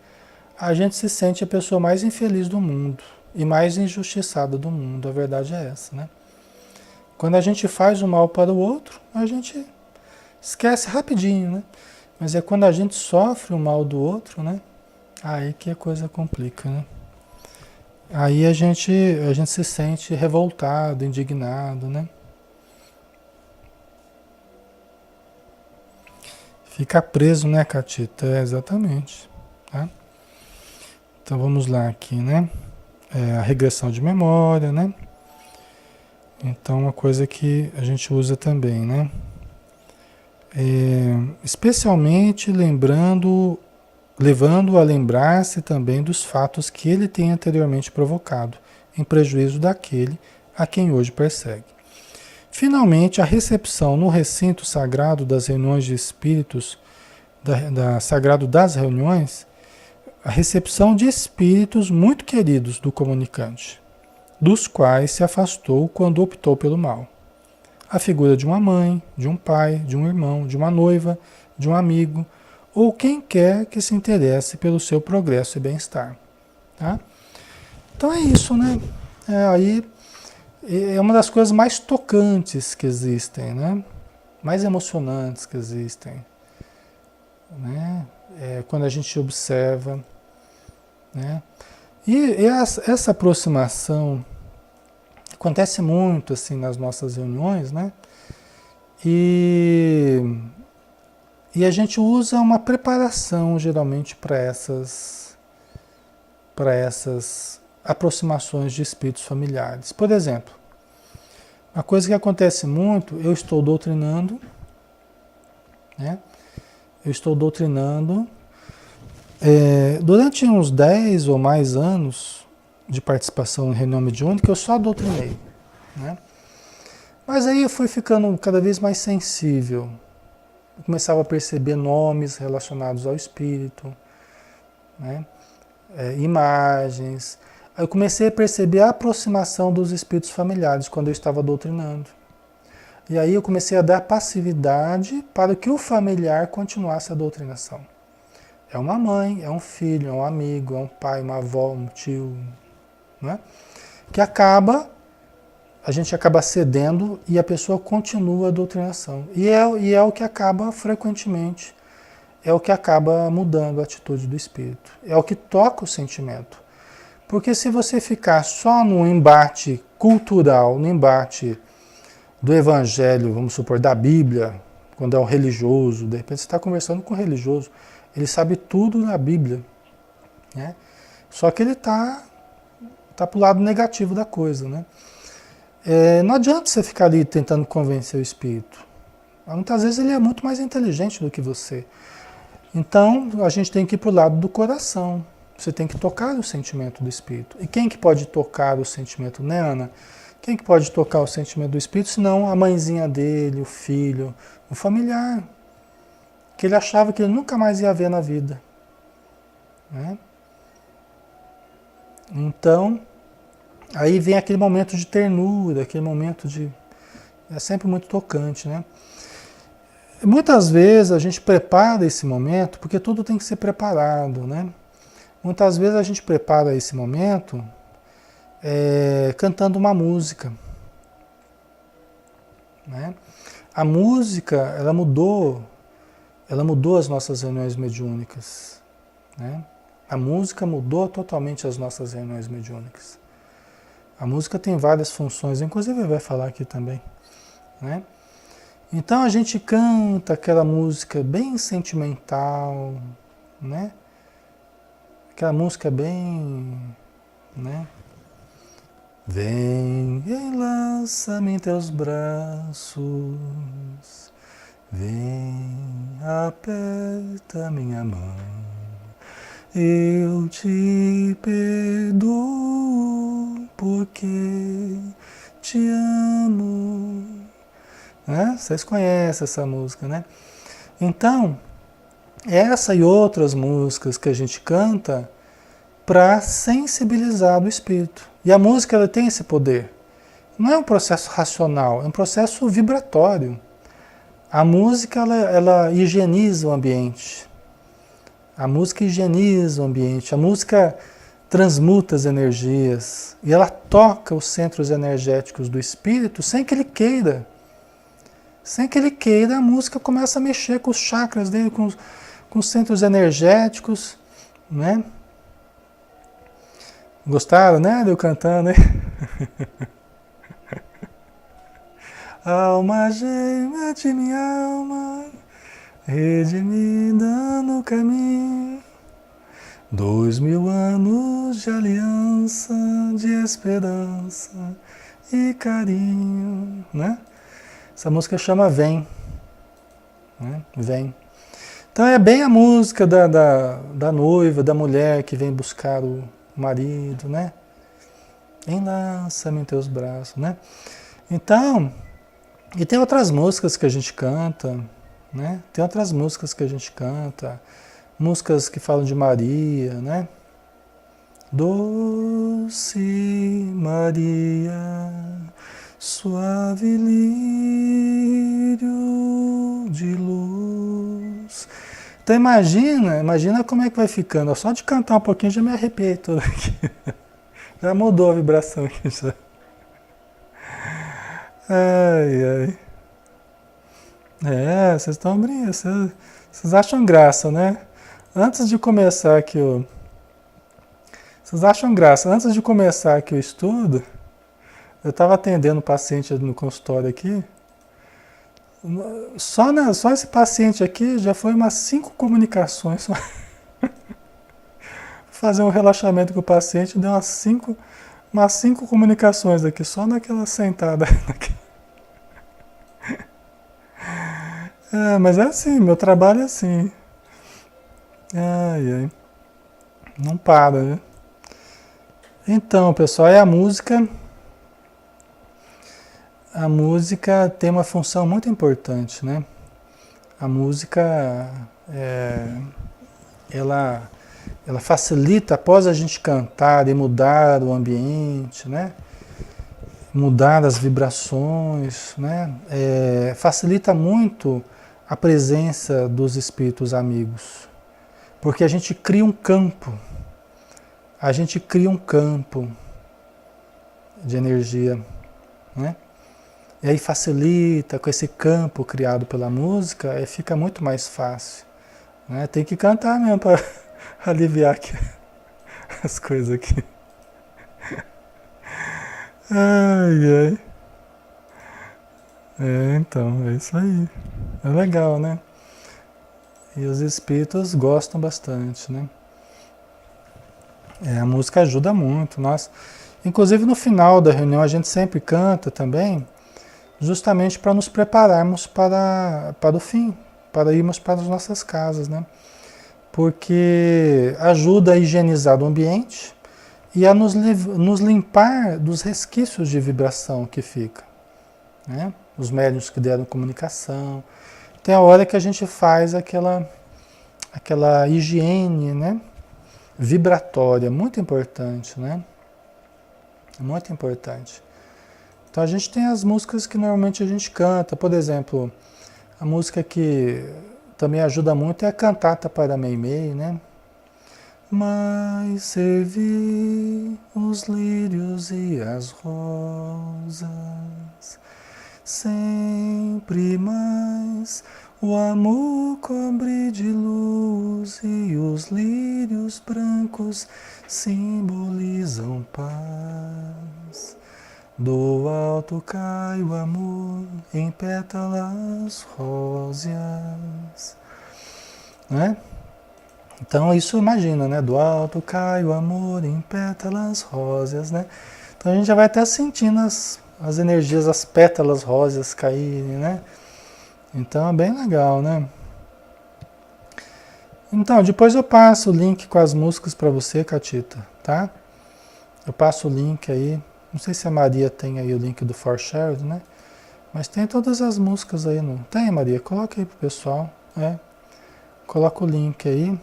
a gente se sente a pessoa mais infeliz do mundo e mais injustiçada do mundo. A verdade é essa, né? Quando a gente faz o mal para o outro, a gente esquece rapidinho, né? Mas é quando a gente sofre o mal do outro, né? Aí que a coisa complica, né? Aí a gente se sente revoltado, indignado, né? Fica preso, né, Catita? Exatamente. Tá? Então vamos lá aqui, né? A regressão de memória, né? Então uma coisa que a gente usa também, né? Especialmente levando a lembrar-se também dos fatos que ele tem anteriormente provocado, em prejuízo daquele a quem hoje persegue. Finalmente, a recepção no recinto sagrado das reuniões de espíritos, sagrado das reuniões, a recepção de espíritos muito queridos do comunicante, dos quais se afastou quando optou pelo mal. A figura de uma mãe, de um pai, de um irmão, de uma noiva, de um amigo, ou quem quer que se interesse pelo seu progresso e bem-estar. Tá? Então é isso, né? Aí é uma das coisas mais tocantes que existem, né? Mais emocionantes que existem, né? Quando a gente observa, né? E essa aproximação acontece muito assim nas nossas reuniões, né? E a gente usa uma preparação geralmente para essas aproximações de espíritos familiares. Por exemplo, uma coisa que acontece muito, eu estou doutrinando, né? Eu estou doutrinando durante uns 10 ou mais anos de participação em reunião mediúnica, eu só doutrinei, né? Mas aí eu fui ficando cada vez mais sensível. Eu começava a perceber nomes relacionados ao espírito, né? Imagens. Aí eu comecei a perceber a aproximação dos espíritos familiares quando eu estava doutrinando. E aí eu comecei a dar passividade para que o familiar continuasse a doutrinação. É uma mãe, é um filho, é um amigo, é um pai, uma avó, um tio, né? Que a gente acaba cedendo e a pessoa continua a doutrinação. E é o que acaba frequentemente, é o que acaba mudando a atitude do espírito. É o que toca o sentimento. Porque se você ficar só no embate cultural, no embate do evangelho, vamos supor, da Bíblia, quando é um religioso, de repente você está conversando com um religioso, ele sabe tudo na Bíblia, né? Só que ele está para o lado negativo da coisa, né? Não adianta você ficar ali tentando convencer o espírito. Muitas vezes ele é muito mais inteligente do que você. Então, a gente tem que ir para o lado do coração. Você tem que tocar o sentimento do espírito. E quem que pode tocar o sentimento, né, Ana? Quem que pode tocar o sentimento do espírito, senão a mãezinha dele, o filho, o familiar, que ele achava que ele nunca mais ia ver na vida, né? Então, aí vem aquele momento de ternura, aquele momento de... É sempre muito tocante, né? Muitas vezes a gente prepara esse momento, porque tudo tem que ser preparado, né? Muitas vezes a gente prepara esse momento cantando uma música, né? A música, ela mudou as nossas reuniões mediúnicas, né? A música mudou totalmente as nossas reuniões mediúnicas. A música tem várias funções, inclusive vai falar aqui também, né? Então a gente canta aquela música bem sentimental, né? Aquela música bem, né? Vem, enlaça-me em teus braços, vem, aperta minha mão, eu te perdoo porque te amo. Né? Vocês conhecem essa música, né? Então, essa e outras músicas que a gente canta para sensibilizar o espírito. E a música ela tem esse poder. Não é um processo racional, é um processo vibratório. A música ela higieniza o ambiente. A música higieniza o ambiente. A música transmuta as energias. E ela toca os centros energéticos do espírito sem que ele queira. Sem que ele queira, a música começa a mexer com os chakras dele, com os centros energéticos, né? Gostaram, né? De eu cantando, né? Alma gêmea de minha alma, redimida no caminho, 2000 anos de aliança, de esperança e carinho, né? Essa música chama Vem, né? Vem. Então é bem a música da noiva, da mulher que vem buscar o marido, né? Enlaça-me em teus braços, né? Então, e tem outras músicas que a gente canta, né? Tem outras músicas que a gente canta, músicas que falam de Maria, né? Doce Maria, suave lírio de luz. Então imagina como é que vai ficando. Só de cantar um pouquinho já me arrepiei todo aqui. Já mudou a vibração aqui já. Ai, ai. É, vocês estão brincando, vocês acham graça, né? Antes de começar aqui o... Vocês acham graça? Antes de começar aqui o estudo, eu estava atendendo um paciente no consultório aqui. Só esse paciente aqui já foi umas 5 comunicações. Fazer um relaxamento com o paciente, deu umas cinco comunicações aqui, só naquela sentada. É, mas é assim, meu trabalho é assim. Ai, ai. Não para, né? Então, pessoal, é a música. A música tem uma função muito importante, né? A música, ela, ela facilita, após a gente cantar e mudar o ambiente, né? Mudar as vibrações, né? Facilita muito a presença dos espíritos amigos, porque a gente cria um campo, de energia, né? E aí facilita, com esse campo criado pela música, aí fica muito mais fácil, né? Tem que cantar mesmo para aliviar aqui as coisas aqui. Ai, ai. Então, é isso aí. É legal, né? E os espíritos gostam bastante, né? A música ajuda muito. Inclusive no final da reunião a gente sempre canta também, justamente para nos prepararmos para o fim, para irmos para as nossas casas, né? Porque ajuda a higienizar o ambiente e a nos limpar dos resquícios de vibração que fica, né? Os médiuns que deram comunicação. Tem a hora que a gente faz aquela higiene, né? Vibratória, muito importante, né? Muito importante. Então a gente tem as músicas que normalmente a gente canta. Por exemplo, a música que também ajuda muito é a cantata para Meimei, né? Mas servi os lírios e as rosas, sempre mais o amor cobre de luz e os lírios brancos simbolizam paz. Do alto cai o amor em pétalas róseas, né? Então isso imagina, né? Do alto cai o amor em pétalas róseas, né? Então a gente já vai até sentindo as energias, as pétalas róseas caírem, né? Então é bem legal, né? Então, depois eu passo o link com as músicas para você, Catita, tá? Eu passo o link aí. Não sei se a Maria tem aí o link do For Shared, né? Mas tem todas as músicas aí. Tem, Maria? Coloca aí pro pessoal. Coloca o link aí.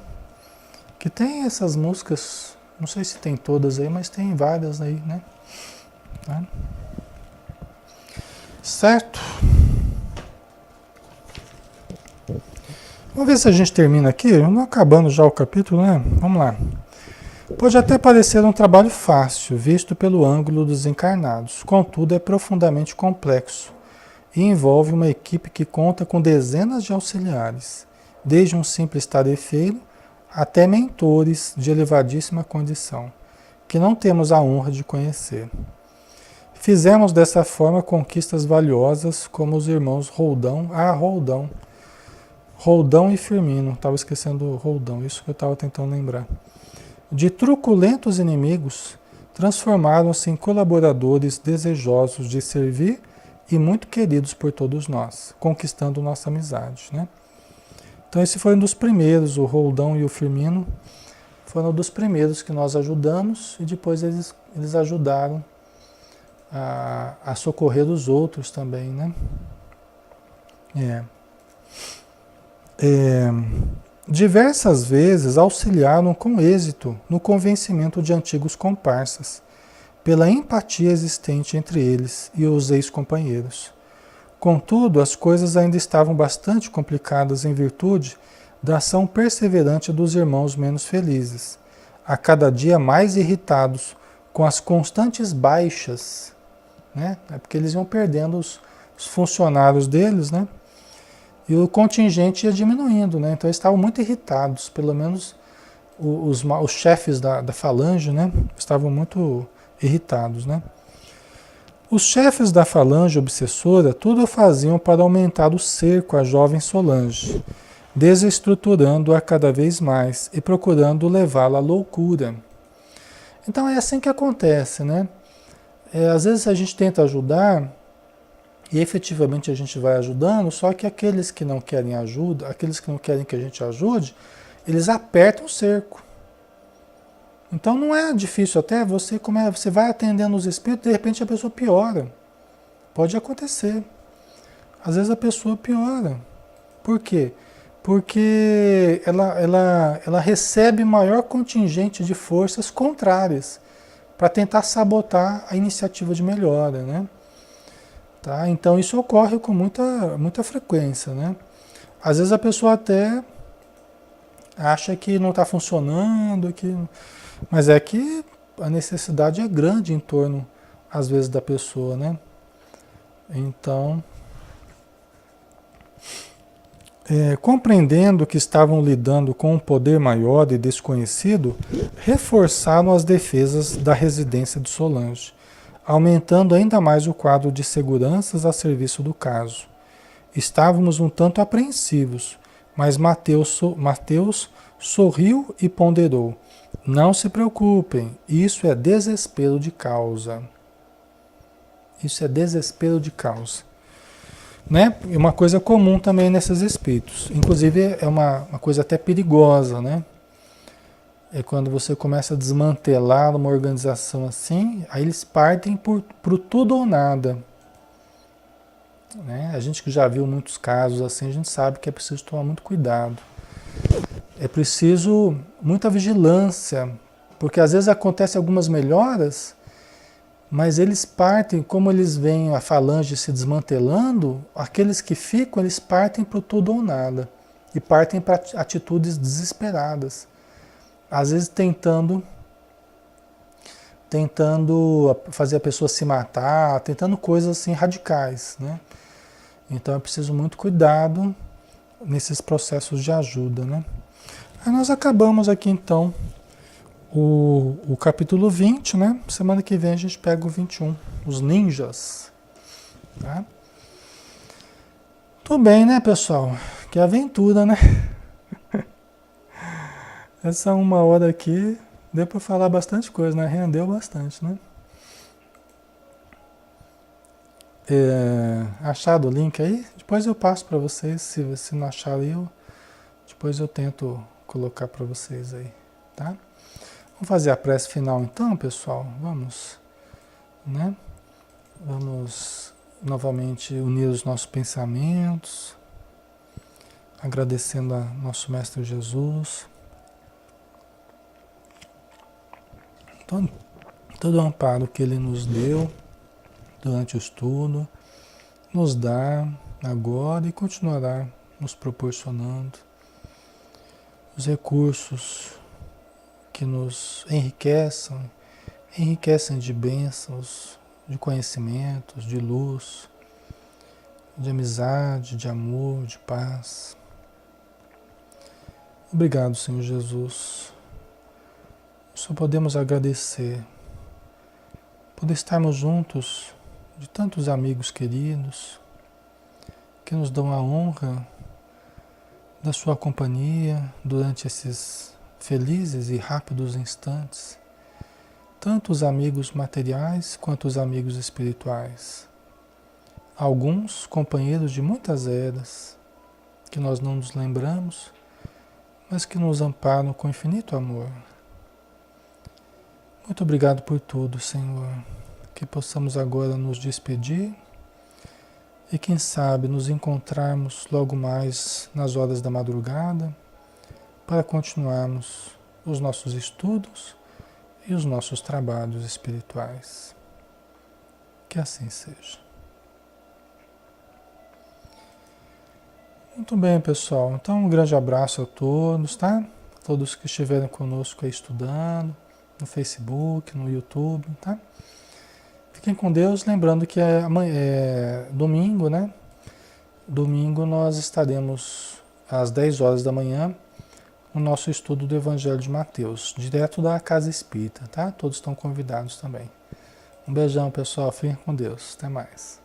Que tem essas músicas. Não sei se tem todas aí, mas tem várias aí, né? Tá? Certo? Vamos ver se a gente termina aqui. Não acabando já o capítulo, né? Vamos lá. Pode até parecer um trabalho fácil, visto pelo ângulo dos encarnados. Contudo, é profundamente complexo e envolve uma equipe que conta com dezenas de auxiliares, desde um simples tarefeiro até mentores de elevadíssima condição, que não temos a honra de conhecer. Fizemos dessa forma conquistas valiosas como os irmãos Roldão. Roldão e Firmino. Estava esquecendo o Roldão, isso que eu estava tentando lembrar. de truculentos inimigos, transformaram-se em colaboradores desejosos de servir e muito queridos por todos nós, conquistando nossa amizade, né? Então esse foi um dos primeiros, o Roldão e o Firmino foram um dos primeiros que nós ajudamos e depois eles ajudaram a socorrer os outros também, né? Diversas vezes auxiliaram com êxito no convencimento de antigos comparsas, pela empatia existente entre eles e os ex-companheiros. Contudo, as coisas ainda estavam bastante complicadas em virtude da ação perseverante dos irmãos menos felizes, a cada dia mais irritados com as constantes baixas, né? É porque eles iam perdendo os funcionários deles, né? E o contingente ia diminuindo, né? Então eles estavam muito irritados, pelo menos os chefes da falange, né? Estavam muito irritados, né? Os chefes da falange obsessora tudo faziam para aumentar o cerco à jovem Solange, desestruturando-a cada vez mais e procurando levá-la à loucura. Então é assim que acontece, né? Às vezes a gente tenta ajudar e efetivamente a gente vai ajudando, só que aqueles que não querem ajuda, aqueles que não querem que a gente ajude, eles apertam o cerco. Então não é difícil até você vai atendendo os espíritos, de repente a pessoa piora. Pode acontecer. Às vezes a pessoa piora. Por quê? Porque ela recebe maior contingente de forças contrárias para tentar sabotar a iniciativa de melhora, né? Tá? Então isso ocorre com muita frequência, né? Às vezes a pessoa até acha que não está funcionando, mas é que a necessidade é grande em torno, às vezes, da pessoa, né? Então, compreendendo que estavam lidando com um poder maior e desconhecido, reforçaram as defesas da residência de Solange, aumentando ainda mais o quadro de seguranças a serviço do caso. Estávamos um tanto apreensivos, mas Mateus sorriu e ponderou: não se preocupem, isso é desespero de causa. Isso é desespero de causa. Né? É uma coisa comum também nesses espíritos. Inclusive é uma coisa até perigosa, né? É quando você começa a desmantelar uma organização assim, aí eles partem pro tudo ou nada. Né? A gente que já viu muitos casos assim, a gente sabe que é preciso tomar muito cuidado. É preciso muita vigilância, porque às vezes acontecem algumas melhoras, mas eles partem, como eles veem a falange se desmantelando, aqueles que ficam, eles partem para o tudo ou nada. E partem para atitudes desesperadas. Às vezes tentando fazer a pessoa se matar, tentando coisas assim radicais, né? Então é preciso muito cuidado nesses processos de ajuda, né? Aí nós acabamos aqui então o capítulo 20, né? Semana que vem a gente pega o 21, os ninjas. Tá? Tudo bem, né, pessoal? Que aventura, né? Essa 1 hora aqui deu para falar bastante coisa, né? Rendeu bastante, né? Achado o link aí? Depois eu passo para vocês. Se não achar aí, depois eu tento colocar para vocês aí, tá? Vamos fazer a prece final então, pessoal? Vamos, né? Vamos novamente unir os nossos pensamentos, agradecendo a nosso Mestre Jesus. Todo o amparo que Ele nos deu durante o estudo, nos dá agora e continuará nos proporcionando os recursos que nos enriquecem de bênçãos, de conhecimentos, de luz, de amizade, de amor, de paz. Obrigado, Senhor Jesus. Só podemos agradecer por estarmos juntos de tantos amigos queridos que nos dão a honra da sua companhia durante esses felizes e rápidos instantes, tanto os amigos materiais quanto os amigos espirituais. Alguns companheiros de muitas eras, que nós não nos lembramos, mas que nos amparam com infinito amor. Muito obrigado por tudo, Senhor. Que possamos agora nos despedir e, quem sabe, nos encontrarmos logo mais nas horas da madrugada para continuarmos os nossos estudos e os nossos trabalhos espirituais. Que assim seja. Muito bem, pessoal. Então, um grande abraço a todos, tá? Todos que estiverem conosco aí estudando, no Facebook, no YouTube, tá? Fiquem com Deus, lembrando que é domingo, né? Domingo nós estaremos às 10 horas da manhã no nosso estudo do Evangelho de Mateus, direto da Casa Espírita, tá? Todos estão convidados também. Um beijão, pessoal. Fiquem com Deus. Até mais.